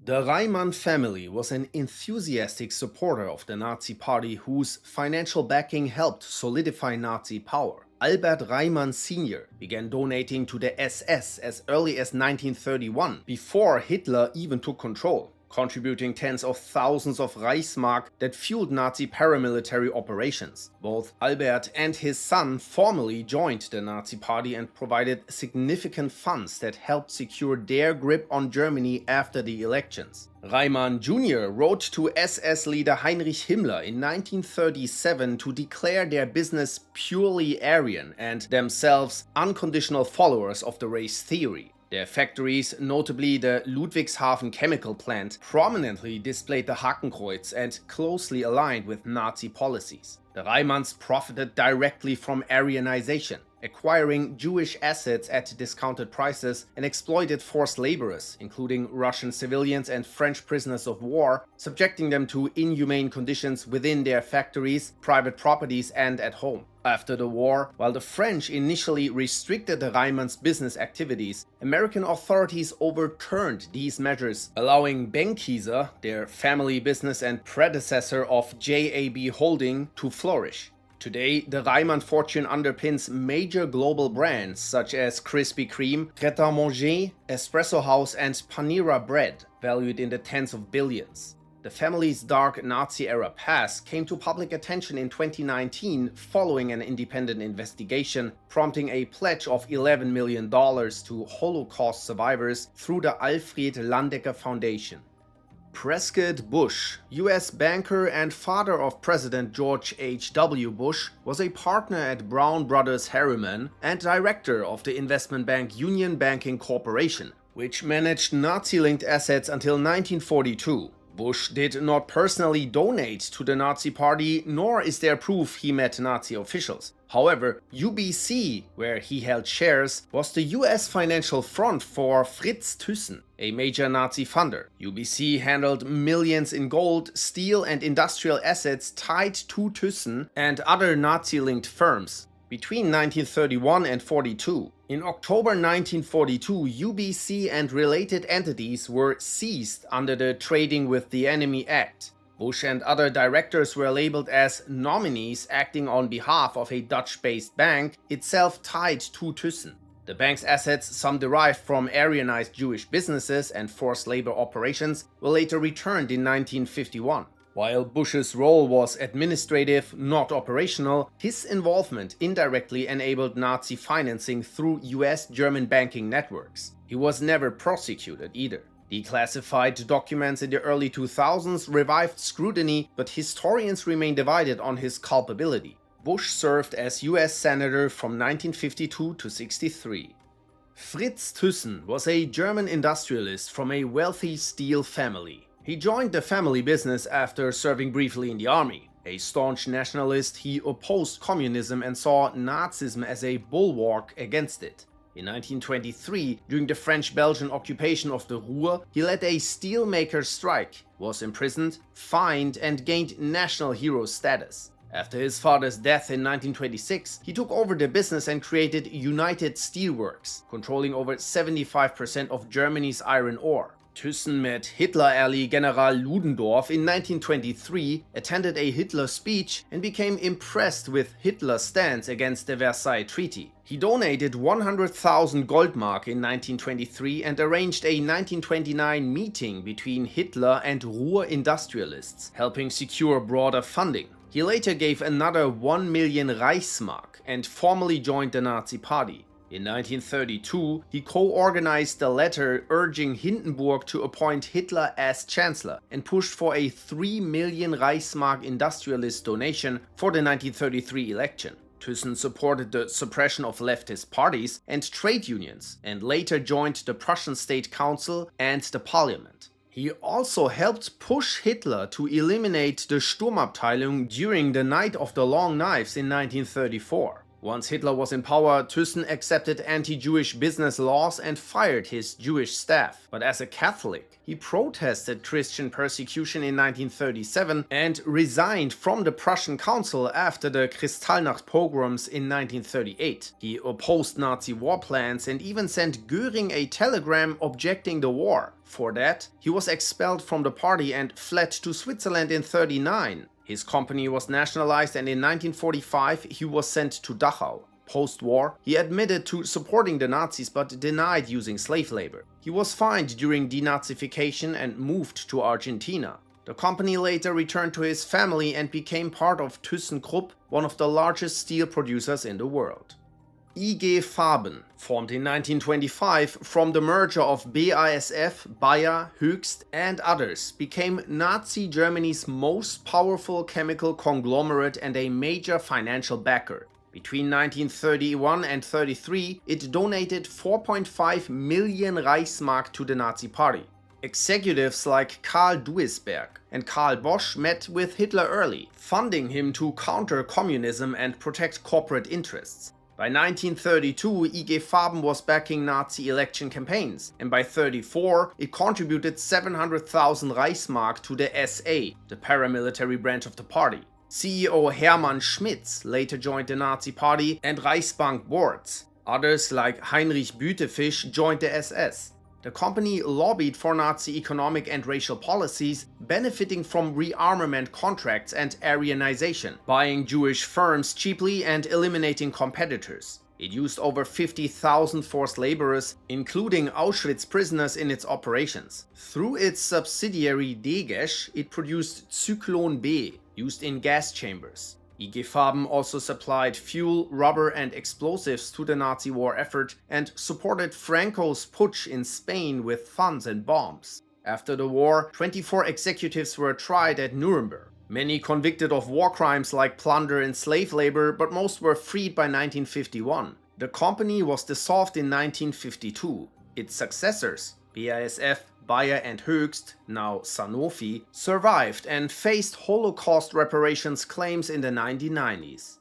The Reimann family was an enthusiastic supporter of the Nazi Party whose financial backing helped solidify Nazi power. Albert Reimann Sr. began donating to the SS as early as 1931, before Hitler even took control, contributing tens of thousands of Reichsmark that fueled Nazi paramilitary operations. Both Albert and his son formally joined the Nazi Party and provided significant funds that helped secure their grip on Germany after the elections. Reimann Jr. wrote to SS leader Heinrich Himmler in 1937 to declare their business purely Aryan and themselves unconditional followers of the race theory. Their factories, notably the Ludwigshafen chemical plant, prominently displayed the Hakenkreuz and closely aligned with Nazi policies. The Reimanns profited directly from Aryanization, acquiring Jewish assets at discounted prices, and exploited forced laborers, including Russian civilians and French prisoners of war, subjecting them to inhumane conditions within their factories, private properties, and at home. After the war, while the French initially restricted the Reimanns' business activities, American authorities overturned these measures, allowing Bechstein, their family business and predecessor of JAB Holding, to flourish. Today, the Reimann fortune underpins major global brands such as Krispy Kreme, Pret a Manger, Espresso House, and Panera Bread, valued in the tens of billions. The family's dark Nazi-era past came to public attention in 2019 following an independent investigation, prompting a pledge of $11 million to Holocaust survivors through the Alfred Landecker Foundation. Prescott Bush, US banker and father of President George H.W. Bush, was a partner at Brown Brothers Harriman and director of the investment bank Union Banking Corporation, which managed Nazi-linked assets until 1942. Bush did not personally donate to the Nazi Party, nor is there proof he met Nazi officials. However, UBC, where he held shares, was the US financial front for Fritz Thyssen, a major Nazi funder. UBC handled millions in gold, steel, and industrial assets tied to Thyssen and other Nazi-linked firms between 1931 and 42. In October 1942, UBC and related entities were seized under the Trading with the Enemy Act. Bush and other directors were labeled as nominees acting on behalf of a Dutch-based bank, itself tied to Thyssen. The bank's assets, some derived from Aryanized Jewish businesses and forced labor operations, were later returned in 1951. While Bush's role was administrative, not operational, his involvement indirectly enabled Nazi financing through US-German banking networks. He was never prosecuted either. Declassified documents in the early 2000s revived scrutiny, but historians remain divided on his culpability. Bush served as US Senator from 1952 to 63. Fritz Thyssen was a German industrialist from a wealthy steel family. He joined the family business after serving briefly in the army. A staunch nationalist, he opposed communism and saw Nazism as a bulwark against it. In 1923, during the French-Belgian occupation of the Ruhr, he led a steelmaker strike, was imprisoned, fined, and gained national hero status. After his father's death in 1926, he took over the business and created United Steelworks, controlling over 75% of Germany's iron ore. Thyssen met Hitler ally General Ludendorff in 1923, attended a Hitler speech, and became impressed with Hitler's stance against the Versailles Treaty. He donated 100,000 Goldmark in 1923 and arranged a 1929 meeting between Hitler and Ruhr industrialists, helping secure broader funding. He later gave another 1 million Reichsmark and formally joined the Nazi Party. In 1932, he co-organized a letter urging Hindenburg to appoint Hitler as Chancellor and pushed for a 3 million Reichsmark industrialist donation for the 1933 election. Thyssen supported the suppression of leftist parties and trade unions, and later joined the Prussian State Council and the Parliament. He also helped push Hitler to eliminate the Sturmabteilung during the Night of the Long Knives in 1934. Once Hitler was in power, Thyssen accepted anti-Jewish business laws and fired his Jewish staff. But as a Catholic, he protested Christian persecution in 1937 and resigned from the Prussian Council after the Kristallnacht pogroms in 1938. He opposed Nazi war plans and even sent Göring a telegram objecting the war. For that, he was expelled from the party and fled to Switzerland in 1939. His company was nationalized and in 1945 he was sent to Dachau. Post-war, he admitted to supporting the Nazis but denied using slave labor. He was fined during denazification and moved to Argentina. The company later returned to his family and became part of Krupp, one of the largest steel producers in the world. IG Farben, formed in 1925 from the merger of BASF, Bayer, Hoechst and others, became Nazi Germany's most powerful chemical conglomerate and a major financial backer. Between 1931 and 1933, it donated 4.5 million Reichsmark to the Nazi Party. Executives like Karl Duisberg and Karl Bosch met with Hitler early, funding him to counter communism and protect corporate interests. By 1932, IG Farben was backing Nazi election campaigns, and by 1934 it contributed 700,000 Reichsmark to the SA, the paramilitary branch of the party. CEO Hermann Schmitz later joined the Nazi Party and Reichsbank boards. Others like Heinrich Bütefisch joined the SS. The company lobbied for Nazi economic and racial policies, benefiting from rearmament contracts and Aryanization, buying Jewish firms cheaply and eliminating competitors. It used over 50,000 forced laborers, including Auschwitz prisoners, in its operations. Through its subsidiary Degesch, it produced Zyklon B, used in gas chambers. IG Farben also supplied fuel, rubber and explosives to the Nazi war effort and supported Franco's putsch in Spain with funds and bombs. After the war, 24 executives were tried at Nuremberg. Many convicted of war crimes like plunder and slave labor, but most were freed by 1951. The company was dissolved in 1952. Its successors, BASF, Bayer and Hoechst, now Sanofi, survived and faced Holocaust reparations claims in the 1990s.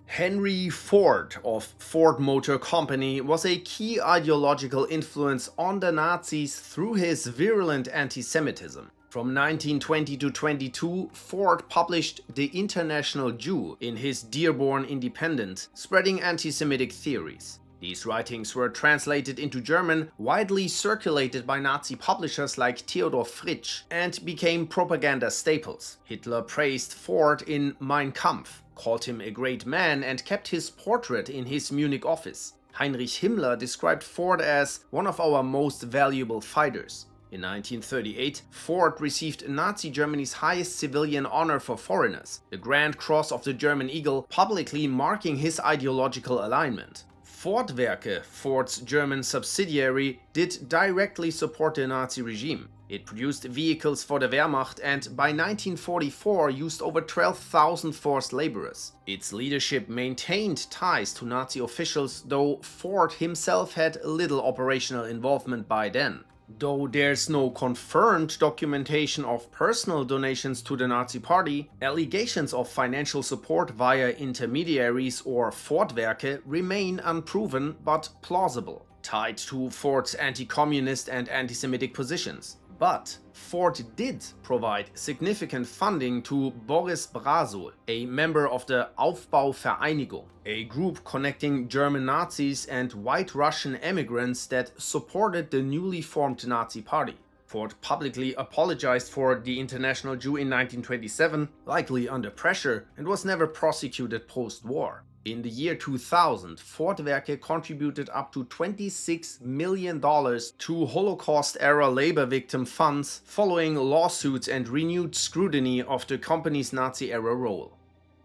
Henry Ford of Ford Motor Company was a key ideological influence on the Nazis through his virulent anti-Semitism. From 1920 to 22, Ford published The International Jew in his Dearborn Independent, spreading anti-Semitic theories. These writings were translated into German, widely circulated by Nazi publishers like Theodor Fritsch, and became propaganda staples. Hitler praised Ford in Mein Kampf, called him a great man and kept his portrait in his Munich office. Heinrich Himmler described Ford as one of our most valuable fighters. In 1938, Ford received Nazi Germany's highest civilian honor for foreigners, the Grand Cross of the German Eagle, publicly marking his ideological alignment. Fordwerke, Ford's German subsidiary, did directly support the Nazi regime. It produced vehicles for the Wehrmacht and by 1944 used over 12,000 forced laborers. Its leadership maintained ties to Nazi officials, though Ford himself had little operational involvement by then. Though there's no confirmed documentation of personal donations to the Nazi Party, allegations of financial support via intermediaries or Fordwerke remain unproven but plausible, tied to Ford's anti-communist and anti-Semitic positions. But Ford did provide significant funding to Boris Brasol, a member of the Aufbauvereinigung, a group connecting German Nazis and white Russian immigrants that supported the newly formed Nazi Party. Ford publicly apologized for the International Jew in 1927, likely under pressure, and was never prosecuted post-war. In the year 2000, Fordwerke contributed up to $26 million to Holocaust-era labor victim funds following lawsuits and renewed scrutiny of the company's Nazi-era role.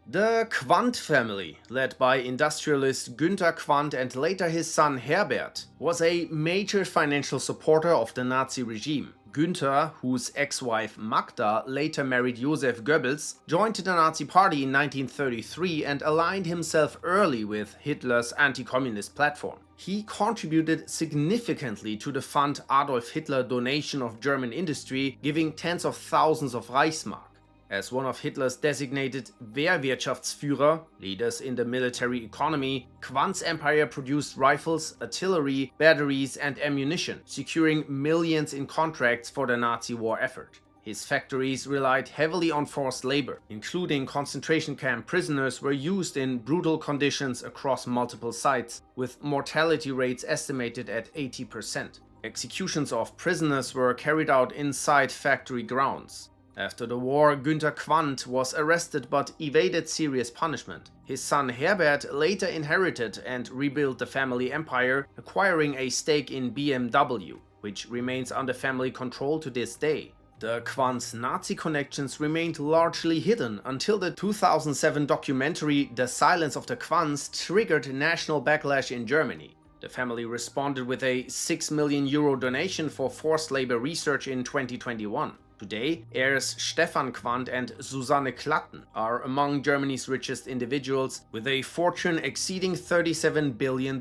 The Quandt family, led by industrialist Günther Quandt and later his son Herbert, was a major financial supporter of the Nazi regime. Günther, whose ex-wife Magda later married Joseph Goebbels, joined the Nazi Party in 1933 and aligned himself early with Hitler's anti-communist platform. He contributed significantly to the fund Adolf Hitler donation of German industry, giving tens of thousands of Reichsmark. As one of Hitler's designated Wehrwirtschaftsführer, leaders in the military economy, Quandt's empire produced rifles, artillery, batteries, and ammunition, securing millions in contracts for the Nazi war effort. His factories relied heavily on forced labor, including concentration camp prisoners were used in brutal conditions across multiple sites, with mortality rates estimated at 80%. Executions of prisoners were carried out inside factory grounds. After the war, Günther Quandt was arrested but evaded serious punishment. His son Herbert later inherited and rebuilt the family empire, acquiring a stake in BMW, which remains under family control to this day. The Quandt's Nazi connections remained largely hidden until the 2007 documentary The Silence of the Quandts triggered national backlash in Germany. The family responded with a €6 million donation for forced labor research in 2021. Today, heirs Stefan Quandt and Susanne Klatten are among Germany's richest individuals, with a fortune exceeding $37 billion.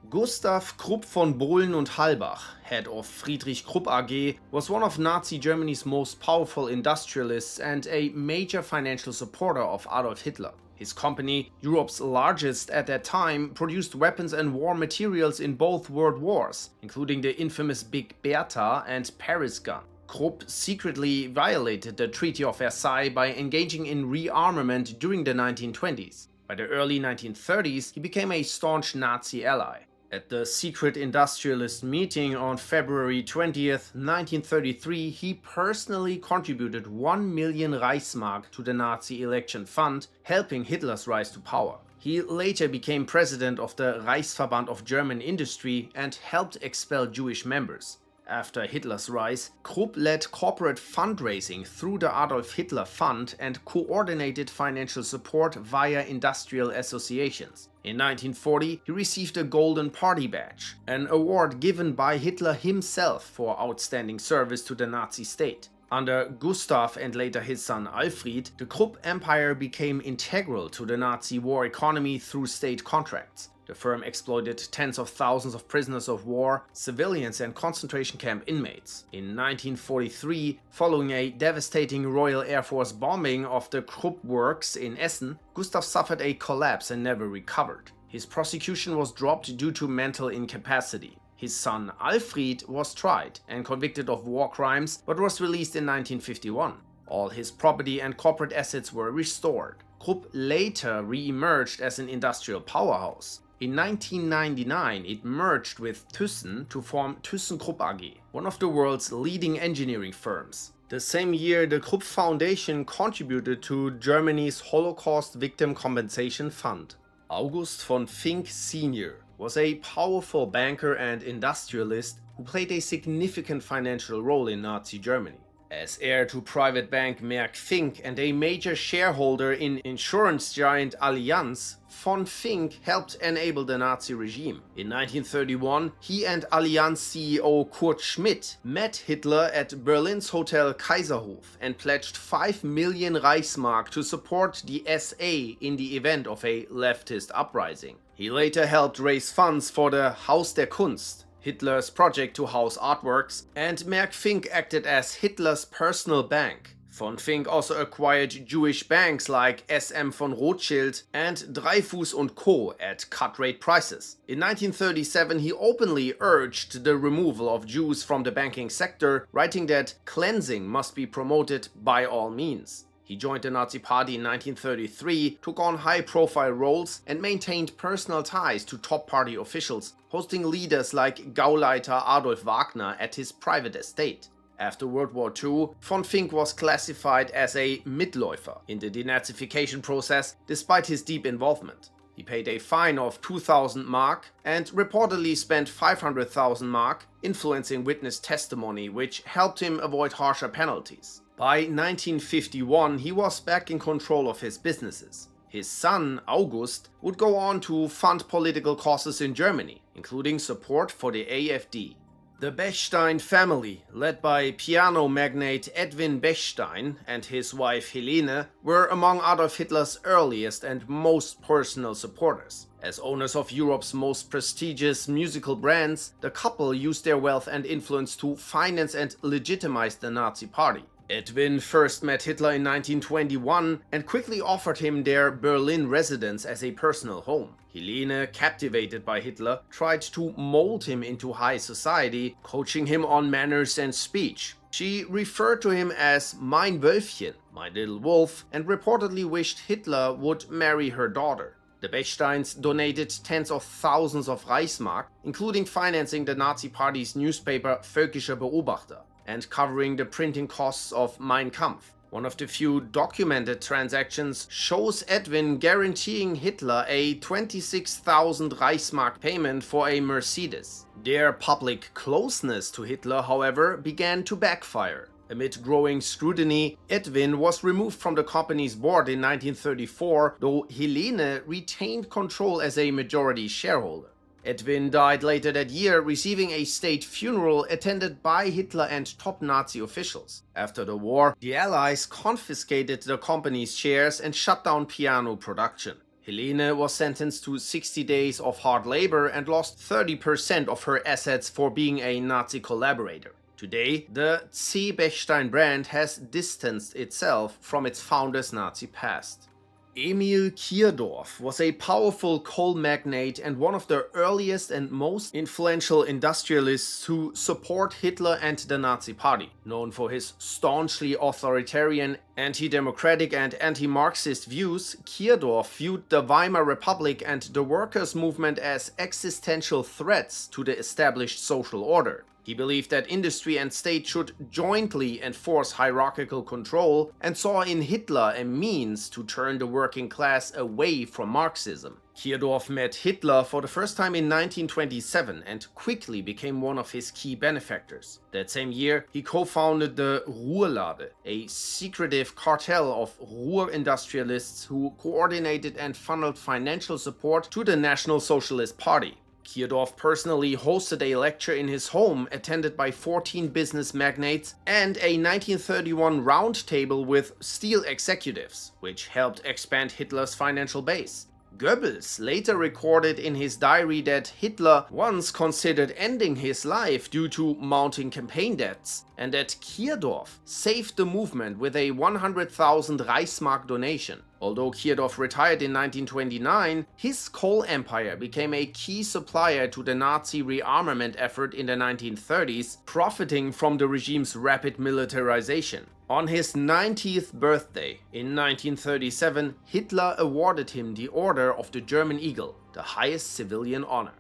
Gustav Krupp von Bohlen und Halbach, head of Friedrich Krupp AG, was one of Nazi Germany's most powerful industrialists and a major financial supporter of Adolf Hitler. His company, Europe's largest at that time, produced weapons and war materials in both world wars, including the infamous Big Bertha and Paris gun. Krupp secretly violated the Treaty of Versailles by engaging in rearmament during the 1920s. By the early 1930s, he became a staunch Nazi ally. At the secret industrialist meeting on February 20th, 1933, he personally contributed 1 million Reichsmark to the Nazi election fund, helping Hitler's rise to power. He later became president of the Reichsverband of German Industry and helped expel Jewish members. After Hitler's rise, Krupp led corporate fundraising through the Adolf Hitler Fund and coordinated financial support via industrial associations. In 1940, he received a Golden Party Badge, an award given by Hitler himself for outstanding service to the Nazi state. Under Gustav and later his son Alfred, the Krupp empire became integral to the Nazi war economy through state contracts. The firm exploited tens of thousands of prisoners of war, civilians and concentration camp inmates. In 1943, following a devastating Royal Air Force bombing of the Krupp works in Essen, Gustav suffered a collapse and never recovered. His prosecution was dropped due to mental incapacity. His son Alfred was tried and convicted of war crimes but was released in 1951. All his property and corporate assets were restored. Krupp later re-emerged as an industrial powerhouse. In 1999, it merged with Thyssen to form Thyssen-Krupp AG, one of the world's leading engineering firms. The same year, the Krupp Foundation contributed to Germany's Holocaust Victim Compensation Fund. August von Finck Sr. was a powerful banker and industrialist who played a significant financial role in Nazi Germany. As heir to private bank Merck Finck and a major shareholder in insurance giant Allianz, von Finck helped enable the Nazi regime. In 1931, he and Allianz CEO Kurt Schmidt met Hitler at Berlin's Hotel Kaiserhof and pledged 5 million Reichsmark to support the SA in the event of a leftist uprising. He later helped raise funds for the Haus der Kunst, Hitler's project to house artworks, and Merck Finck acted as Hitler's personal bank. Von Finck also acquired Jewish banks like SM von Rothschild and Dreyfus und Co. at cut-rate prices. In 1937, he openly urged the removal of Jews from the banking sector, writing that cleansing must be promoted by all means. He joined the Nazi Party in 1933, took on high-profile roles, and maintained personal ties to top party officials, hosting leaders like Gauleiter Adolf Wagner at his private estate. After World War II, von Finck was classified as a Mitläufer in the denazification process, despite his deep involvement. He paid a fine of 2,000 mark and reportedly spent 500,000 mark, influencing witness testimony, which helped him avoid harsher penalties. By 1951, he was back in control of his businesses. His son, August, would go on to fund political causes in Germany, including support for the AfD. The Bechstein family, led by piano magnate Edwin Bechstein and his wife Helene, were among Adolf Hitler's earliest and most personal supporters. As owners of Europe's most prestigious musical brands, the couple used their wealth and influence to finance and legitimize the Nazi Party. Edwin first met Hitler in 1921 and quickly offered him their Berlin residence as a personal home. Helene, captivated by Hitler, tried to mold him into high society, coaching him on manners and speech. She referred to him as mein Wölfchen, my little wolf, and reportedly wished Hitler would marry her daughter. The Bechsteins donated tens of thousands of Reichsmark, including financing the Nazi Party's newspaper Völkischer Beobachter and covering the printing costs of Mein Kampf. One of the few documented transactions shows Edwin guaranteeing Hitler a 26,000 Reichsmark payment for a Mercedes. Their public closeness to Hitler, however, began to backfire. Amid growing scrutiny, Edwin was removed from the company's board in 1934, though Helene retained control as a majority shareholder. Edwin died later that year, receiving a state funeral attended by Hitler and top Nazi officials. After the war, the Allies confiscated the company's shares and shut down piano production. Helene was sentenced to 60 days of hard labor and lost 30% of her assets for being a Nazi collaborator. Today, the C. Bechstein brand has distanced itself from its founder's Nazi past. Emil Kirdorf was a powerful coal magnate and one of the earliest and most influential industrialists to support Hitler and the Nazi Party. Known for his staunchly authoritarian, anti-democratic and anti-Marxist views, Kirdorf viewed the Weimar Republic and the workers' movement as existential threats to the established social order. He believed that industry and state should jointly enforce hierarchical control and saw in Hitler a means to turn the working class away from Marxism. Kirdorf met Hitler for the first time in 1927 and quickly became one of his key benefactors. That same year, he co-founded the Ruhrlade, a secretive cartel of Ruhr industrialists who coordinated and funneled financial support to the National Socialist Party. Kirdorf personally hosted a lecture in his home attended by 14 business magnates and a 1931 roundtable with steel executives, which helped expand Hitler's financial base. Goebbels later recorded in his diary that Hitler once considered ending his life due to mounting campaign debts, and that Kirdorf saved the movement with a 100,000 Reichsmark donation. Although Kirdorf retired in 1929, his coal empire became a key supplier to the Nazi rearmament effort in the 1930s, profiting from the regime's rapid militarization. On his 90th birthday in 1937, Hitler awarded him the Order of the German Eagle, the highest civilian honor.